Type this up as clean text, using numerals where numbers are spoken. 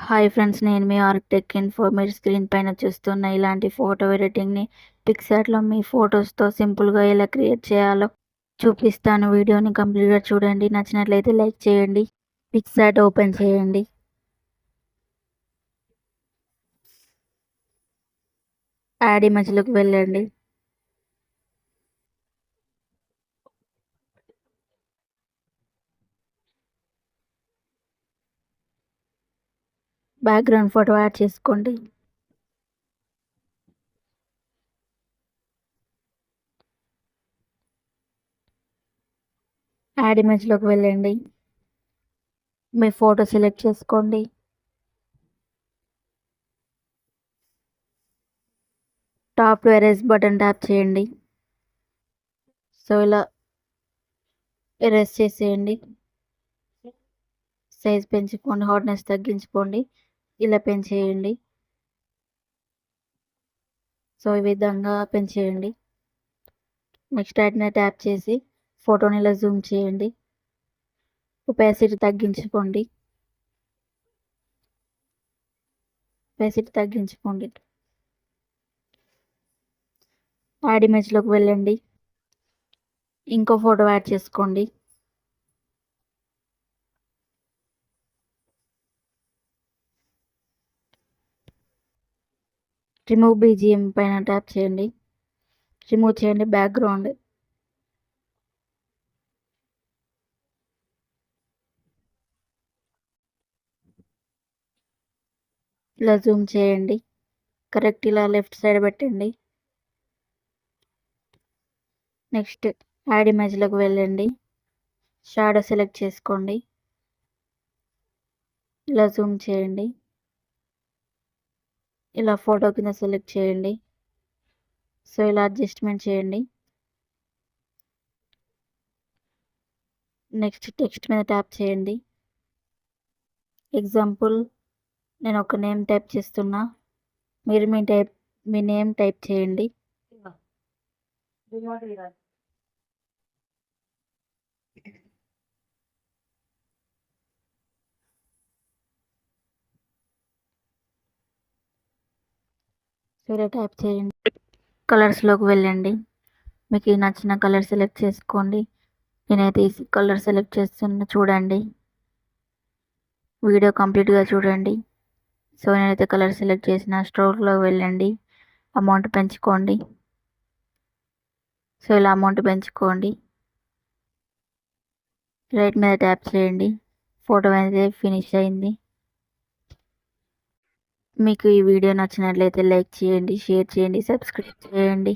Hi friends, నేను మీ Arctic info. మీరు screen పైన చూస్తున్న ఇలాంటి ఫోటో ఎడిటింగ్ని పిక్సార్ట్లో మీ ఫొటోస్తో సింపుల్గా ఎలా క్రియేట్ చేయాలో చూపిస్తాను. వీడియోని కంప్లీట్గా చూడండి. నచ్చినట్లయితే లైక్ చేయండి. పిక్సార్ట్ ఓపెన్ చేయండి. యాడ్ ఇమేజ్లోకి వెళ్ళండి. బ్యాక్గ్రౌండ్ ఫోటో యాడ్ చేసుకోండి. యాడ్ ఇమేజ్లోకి వెళ్ళండి. మీ ఫోటో సెలెక్ట్ చేసుకోండి. టాప్లో ఎరేజ్ బటన్ ట్యాప్ చేయండి. సో ఇలా ఎరేజ్ చేసేయండి. సైజ్ పెంచుకోండి, హార్డ్నెస్ తగ్గించుకోండి. ఇలా పెంచేయండి. సో ఈ విధంగా పెంచేయండి. నెక్స్ట్ వాటిని ట్యాప్ చేసి ఫోటోని ఇలా జూమ్ చేయండి. ఒపాసిటీ తగ్గించుకోండి. యాడ్ ఇమేజ్లోకి వెళ్ళండి. ఇంకో ఫోటో యాడ్ చేసుకోండి. రిమూవ్ బీజిఎం పైన ట్యాప్ చేయండి. రిమూవ్ చేయండి బ్యాక్గ్రౌండ్. ఇలా జూమ్ చేయండి. కరెక్ట్ ఇలా లెఫ్ట్ సైడ్ పెట్టండి. నెక్స్ట్ యాడ్ ఇమేజ్లోకి వెళ్ళండి. షాడో సెలెక్ట్ చేసుకోండి. ఇలా జూమ్ చేయండి. ఇలా ఫోటో కింద సెలెక్ట్ చేయండి. సో ఇలా అడ్జస్ట్మెంట్ చేయండి. నెక్స్ట్ టెక్స్ట్ మీద ట్యాప్ చేయండి. ఎగ్జాంపుల్ నేను ఒక నేమ్ టైప్ చేస్తున్నా. మీరు మీ నేమ్ టైప్ చేయండి. ఇలా టైప్ చేయండి. కలర్స్లోకి వెళ్ళండి. మీకు నచ్చిన కలర్ సెలెక్ట్ చేసుకోండి. నేనైతే ఈ కలర్ సెలెక్ట్ చేస్తున్నా, చూడండి. వీడియో కంప్లీట్గా చూడండి. సో నేనైతే కలర్ సెలెక్ట్ చేసిన. స్ట్రోక్లోకి వెళ్ళండి. అమౌంట్ పెంచుకోండి. సో ఇలా అమౌంట్ పెంచుకోండి. రైట్ మీద ట్యాప్ చేయండి. ఫోటో అయితే ఫినిష్ అయింది. మీకు ఈ వీడియో నచ్చినట్లయితే లైక్ చేయండి, షేర్ చేయండి, సబ్స్క్రైబ్ చేయండి.